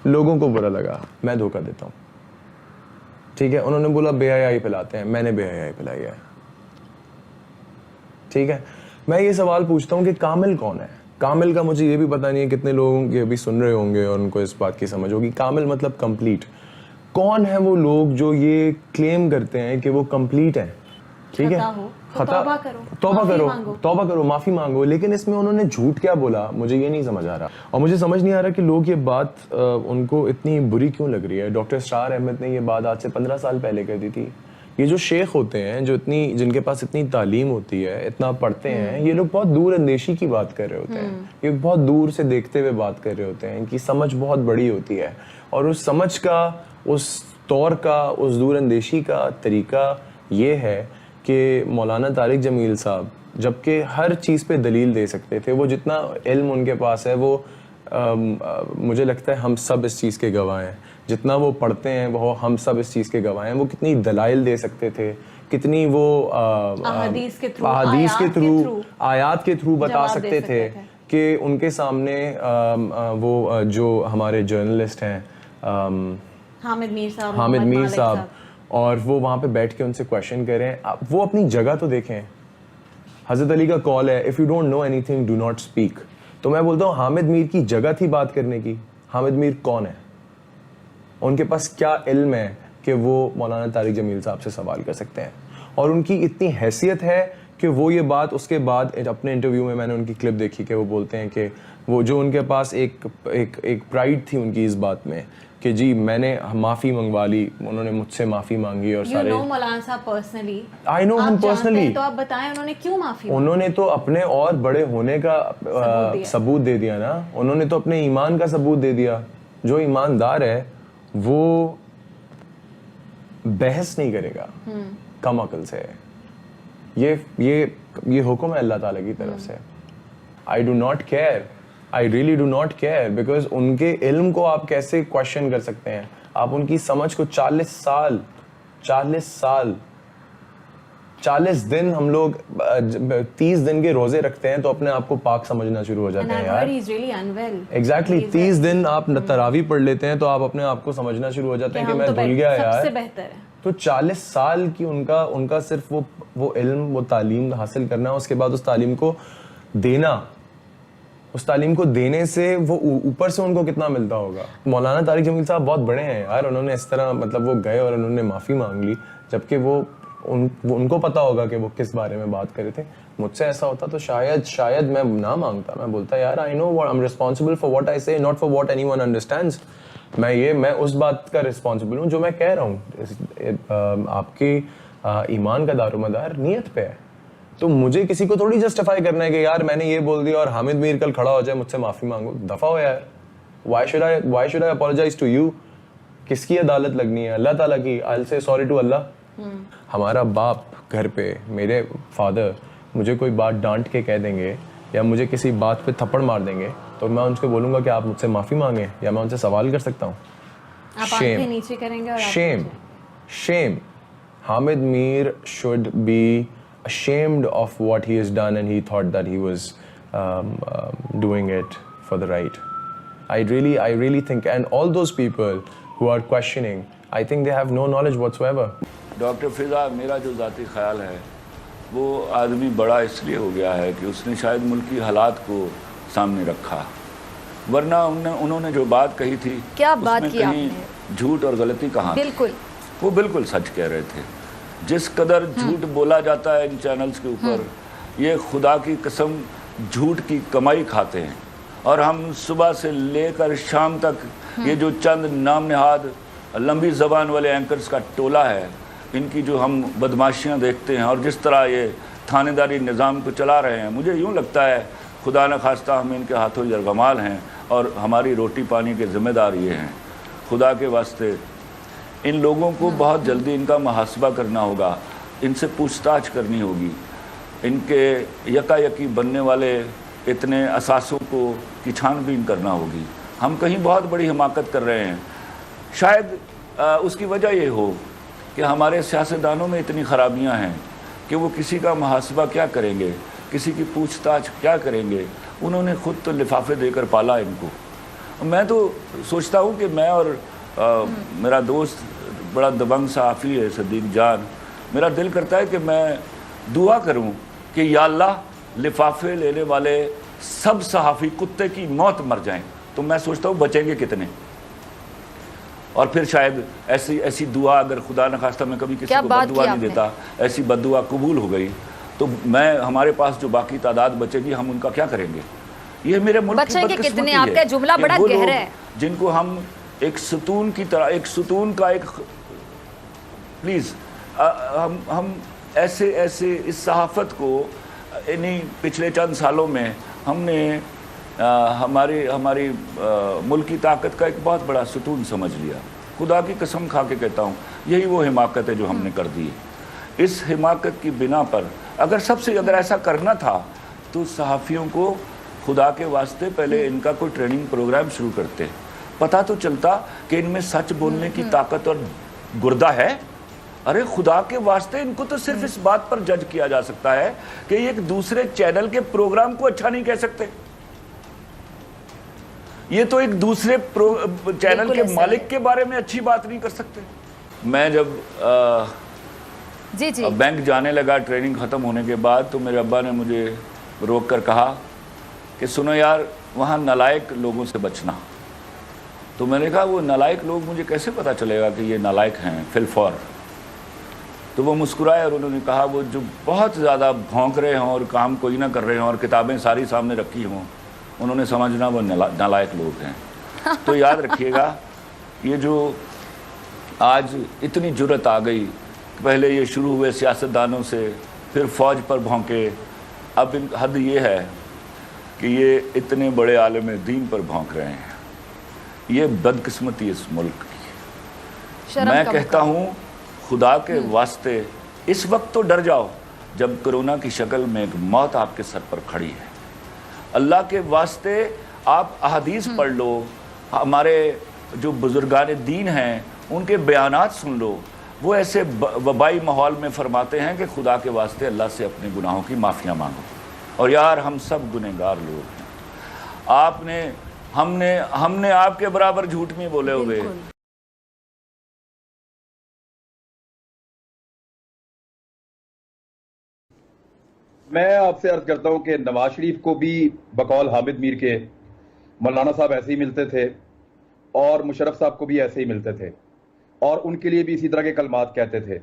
لوگوں کو برا لگا, میں دھوکہ دیتا ہوں, ٹھیک ہے. انہوں نے بولا بے حیائی پھیلاتے ہیں, میں نے بے حیائی پھیلائی ہے, ٹھیک ہے. میں یہ سوال پوچھتا ہوں کہ کامل کون ہے؟ کامل کا مجھے یہ بھی پتہ نہیں ہے کتنے لوگوں کے ابھی سن رہے ہوں گے اور ان کو اس بات کی سمجھ ہوگی. کامل مطلب کمپلیٹ. کون ہے وہ لوگ جو یہ کلیم کرتے ہیں کہ وہ کمپلیٹ ہیں؟ ٹھیک ہے, توبہ کرو, معافی مانگو, لیکن اس میں انہوں نے جھوٹ کیا بولا مجھے یہ نہیں سمجھ آ رہا. اور مجھے سمجھ نہیں آ رہا کہ لوگ یہ بات ان کو اتنی بری کیوں لگ رہی ہے. ڈاکٹر اسرار احمد نے یہ بات آج سے 15 سال پہلے کر دی تھی. یہ جو شیخ ہوتے ہیں جو جن کے پاس اتنی تعلیم ہوتی ہے, اتنا پڑھتے ہیں, یہ لوگ بہت دور اندیشی کی بات کر رہے ہوتے ہیں, یہ بہت دور سے دیکھتے ہوئے بات کر رہے ہوتے ہیں. ان کی سمجھ بہت بڑی ہوتی ہے, اور اس سمجھ کا, اس طور کا, اس دور اندیشی کا طریقہ یہ ہے کہ مولانا طارق جمیل صاحب جبکہ ہر چیز پہ دلیل دے سکتے تھے, وہ جتنا علم ان کے پاس ہے وہ مجھے لگتا ہے ہم سب اس چیز کے گواہ ہیں, جتنا وہ پڑھتے ہیں وہ ہم سب اس چیز کے گواہ ہیں. وہ کتنی دلائل دے سکتے تھے, کتنی وہ احادیث کے تھرو, آیات کے تھرو بتا سکتے تھے کہ ان کے سامنے وہ جو ہمارے جرنلسٹ ہیں حامد میر صاحب, اور وہ وہاں پہ بیٹھ کے ان سے کویشچن کر رہے ہیں. وہ اپنی جگہ تو دیکھیں. حضرت علی کا کال ہے if you don't know anything do not speak. تو میں بولتا ہوں حامد میر کی جگہ تھی بات کرنے کی. حامد میر کون ہے؟ ان کے پاس کیا علم ہے کہ وہ مولانا طارق جمیل صاحب سے سوال کر سکتے ہیں؟ اور ان کی اتنی حیثیت ہے کہ وہ یہ بات اس کے بعد اپنے انٹرویو میں نے ان کی کلپ دیکھی کہ وہ بولتے ہیں کہ وہ جو ان کے پاس ایک پرائڈ تھی ان کی اس بات میں کہ جی میں نے معافی منگوا لی, انہوں نے مجھ سے معافی مانگی. اور سارے مولانا صاحب پرسنلی, آئی نو ہم پرسنلی, تو آپ بتائیں انہوں نے کیوں معافی مانگی؟ انہوں نے تو اپنے اور بڑے ہونے کا ثبوت دے دیا نا. انہوں نے تو اپنے ایمان کا ثبوت دے دیا. جو ایماندار ہے وہ بحث نہیں کرے گا کم عقل سے. یہ حکم ہے اللہ تعالیٰ کی طرف سے. I do not care. I really do not care because ان کے علم کو آپ کیسے کویشچن کر سکتے ہیں؟ آپ ان کی سمجھ کو 40 دن ہم لوگ 30 دن کے روزے رکھتے ہیں تو اپنے آپ کو پاک سمجھنا شروع ہو جاتے ہیں یار. ایگزیکٹلی 30 دن آپ تراویح پڑھ لیتے ہیں تو آپ اپنے آپ کو سمجھنا شروع ہو جاتے ہیں کہ میں بھول گیا یار. تو 40 سال کی ان کا صرف وہ علم, وہ تعلیم حاصل کرنا, اس کے بعد اس تعلیم کو دینا, اس تعلیم کو دینے سے وہ اوپر سے ان کو کتنا ملتا ہوگا. مولانا طارق جمیل صاحب بہت بڑے ہیں یار. انہوں نے اس طرح مطلب وہ گئے اور انہوں نے معافی مانگ لی جبکہ وہ ان کو پتا ہوگا کہ وہ کس بارے میں بات کر رہے تھے. مجھ سے ایسا ہوتا تو شاید میں نہ مانگتا. میں بولتا یار I know I am responsible for what I say, not for what anyone understands. میں اس بات کا ریسپانسبل ہوں جو میں کہہ رہا ہوں. آپ کی ایمان کا دار و مدار نیت پہ ہے. تو مجھے کسی کو تھوڑی جسٹیفائی کرنا ہے کہ یار میں نے یہ بول دیا اور حامد میر کل کھڑا ہو جائے مجھ سے معافی مانگو. دفعہ ہو یار. why should I apologize to you? کس کی عدالت لگنی ہے؟ اللہ تعالیٰ کی. I'll say sorry to Allah. ہمارا باپ گھر پہ, میرے فادر مجھے کوئی بات ڈانٹ کے کہہ دیں گے یا مجھے کسی بات پہ تھپڑ مار دیں گے تو میں ان کو بولوں گا کہ آپ مجھ سے معافی مانگیں یا میں ان سے سوال کر سکتا ہوں. shame. Hamid Mir should be ashamed of what he has done and he thought that he was doing it for the right. I really think, and all those people who are questioning, I think they have no knowledge whatsoever. Doctor فضا, میرا جو ذاتی خیال ہے وہ آدمی بڑا اس لیے ہو گیا ہے کہ اس نے شاید ملکی حالات کو سامنے رکھا, ورنہ انہوں نے جو بات کہی تھی کیا بات کی, کہیں جھوٹ اور غلطی کہاں, وہ بالکل سچ کہہ رہے تھے. جس قدر جھوٹ بولا جاتا ہے ان چینلز کے اوپر, یہ خدا کی قسم جھوٹ کی کمائی کھاتے ہیں. اور ہم صبح سے لے کر شام تک یہ جو چند نام نہاد لمبی زبان والے اینکرز کا ٹولہ ہے, ان کی جو ہم بدماشیاں دیکھتے ہیں اور جس طرح یہ تھانے داری نظام کو چلا رہے ہیں, مجھے یوں لگتا ہے خدا نہ خواستہ ہم ان کے ہاتھوں یرغمال ہیں اور ہماری روٹی پانی کے ذمہ دار یہ ہیں. خدا کے واسطے ان لوگوں کو بہت جلدی ان کا محاسبہ کرنا ہوگا, ان سے پوچھ تاچھ کرنی ہوگی. ان کے یکا یکی بننے والے اتنے اثاثوں کو کی چھان بین کرنا ہوگی. ہم کہیں بہت بڑی حماقت کر رہے ہیں. شاید اس کی وجہ یہ ہو کہ ہمارے سیاستدانوں میں اتنی خرابیاں ہیں کہ وہ کسی کا محاسبہ کیا کریں گے, کسی کی پوچھ تاچھ کیا کریں گے. انہوں نے خود تو لفافے دے کر پالا ان کو, میں تو سوچتا ہوں کہ میں اور میرا دوست بڑا دبنگ صحافی ہے صدیق جان، میرا دل کرتا ہے کہ میں دعا کروں کہ یا اللہ لفافے لینے والے سب صحافی کتے کی موت مر جائیں، تو میں سوچتا ہوں بچیں گے کتنے. اور پھر شاید ایسی دعا اگر خدا نخواستہ میں کبھی کسی کو بد دعا نہیں دیتا، ایسی بد دعا قبول ہو گئی تو ہمارے پاس جو باقی تعداد بچے گی ہم ان کا کیا کریں گے؟ یہ میرے ملک کی بدقسمتی ہے. آپ کا جملہ بڑا گہرا ہے. جن کو ہم ایک ستون کی طرح، ایک ستون کا ایک پلیز ہم ایسے اس صحافت کو انہی پچھلے چند سالوں میں ہم نے ہماری ملک کی طاقت کا ایک بہت بڑا ستون سمجھ لیا. خدا کی قسم کھا کے کہتا ہوں یہی وہ حماقت ہے جو ہم نے کر دی. اس حماقت کی بنا پر اگر ایسا کرنا تھا تو صحافیوں کو خدا کے واسطے پہلے ان کا کوئی ٹریننگ پروگرام شروع کرتے، پتہ تو چلتا کہ ان میں سچ بولنے کی طاقت اور گردہ ہے. ارے خدا کے واسطے ان کو تو صرف اس بات پر جج کیا جا سکتا ہے کہ یہ ایک دوسرے چینل کے پروگرام کو اچھا نہیں کہہ سکتے. یہ تو ایک دوسرے چینل کے مالک کے بارے میں اچھی بات نہیں کر سکتے. میں جب بینک جانے لگا ٹریننگ ختم ہونے کے بعد تو میرے ابا نے مجھے روک کر کہا کہ سنو یار وہاں نالائق لوگوں سے بچنا. تو میں نے کہا وہ نالائق لوگ مجھے کیسے پتا چلے گا کہ یہ نالائق ہیں فی الفور؟ تو وہ مسکرائے اور انہوں نے کہا وہ جو بہت زیادہ بھونک رہے ہوں اور کام کوئی نہ کر رہے ہوں اور کتابیں ساری سامنے رکھی ہوں انہوں نے سمجھنا وہ نالائق لوگ ہیں. تو یاد رکھیے گا یہ جو آج اتنی جرت آ گئی، پہلے یہ شروع ہوئے سیاستدانوں سے، پھر فوج پر بھونکے، اب حد یہ ہے کہ یہ اتنے بڑے عالم دین پر بھونک رہے ہیں. یہ بدقسمتی اس ملک کی. میں کہتا ہوں خدا کے واسطے اس وقت تو ڈر جاؤ جب کرونا کی شکل میں ایک موت آپ کے سر پر کھڑی ہے. اللہ کے واسطے آپ احادیث پڑھ لو، ہمارے جو بزرگان دین ہیں ان کے بیانات سن لو. وہ ایسے وبائی ماحول میں فرماتے ہیں کہ خدا کے واسطے اللہ سے اپنے گناہوں کی معافیاں مانگو. اور یار ہم سب گنہگار لوگ ہیں. ہم نے آپ کے برابر جھوٹ نہیں بولے ہوئے. میں آپ سے عرض کرتا ہوں کہ نواز شریف کو بھی بقول حامد میر کے مولانا صاحب ایسے ہی ملتے تھے اور مشرف صاحب کو بھی ایسے ہی ملتے تھے اور ان کے لیے بھی اسی طرح کے کلمات کہتے تھے.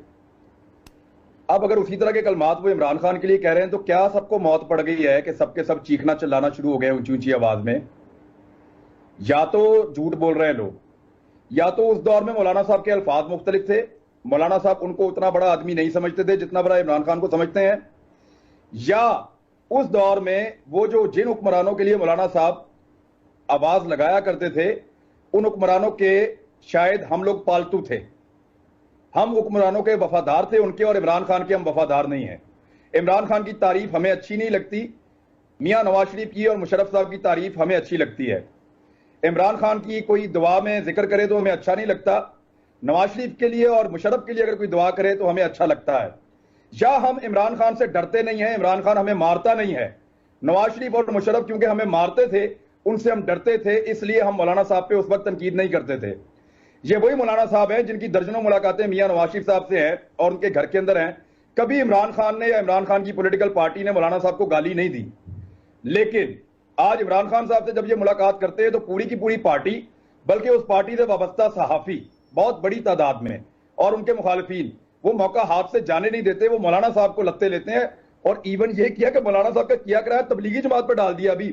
اب اگر اسی طرح کے کلمات وہ عمران خان کے لیے کہہ رہے ہیں تو کیا سب کو موت پڑ گئی ہے کہ سب کے سب چیخنا چلانا شروع ہو گئے اونچی اونچی آواز میں؟ یا تو جھوٹ بول رہے ہیں لوگ، یا تو اس دور میں مولانا صاحب کے الفاظ مختلف تھے، مولانا صاحب ان کو اتنا بڑا آدمی نہیں سمجھتے تھے جتنا بڑا عمران خان کو سمجھتے ہیں، یا اس دور میں وہ جو جن حکمرانوں کے لیے مولانا صاحب آواز لگایا کرتے تھے ان حکمرانوں کے شاید ہم لوگ پالتو تھے. ہم حکمرانوں کے وفادار تھے ان کے، اور عمران خان کے ہم وفادار نہیں ہیں. عمران خان کی تعریف ہمیں اچھی نہیں لگتی، میاں نواز شریف کی اور مشرف صاحب کی تعریف ہمیں اچھی لگتی ہے. عمران خان کی کوئی دعا میں ذکر کرے تو ہمیں اچھا نہیں لگتا، نواز شریف کے لیے اور مشرف کے لیے اگر کوئی دعا کرے تو ہمیں اچھا لگتا ہے. یا ہم عمران خان سے ڈرتے نہیں ہیں، عمران خان ہمیں مارتا نہیں ہے. نواز شریف اور مشرف کیونکہ ہمیں مارتے تھے ان سے ہم ڈرتے تھے، اس لیے ہم مولانا صاحب پہ اس وقت تنقید نہیں کرتے تھے. یہ وہی مولانا صاحب ہیں جن کی درجنوں ملاقاتیں میاں نواز شریف صاحب سے ہیں اور ان کے گھر کے اندر ہیں. کبھی عمران خان نے یا عمران خان کی پولیٹیکل پارٹی نے مولانا صاحب کو گالی نہیں دی. لیکن آج عمران خان صاحب سے جب یہ ملاقات کرتے ہیں تو پوری کی پوری پارٹی، بلکہ اس پارٹی سے وابستہ صحافی بہت بڑی تعداد میں اور ان کے مخالفین وہ موقع ہاتھ سے جانے نہیں دیتے، وہ مولانا صاحب کو لتے لیتے ہیں. اور ایون یہ کیا کہ مولانا صاحب کا کیا کرایہ تبلیغی جماعت پر ڈال دیا ابھی.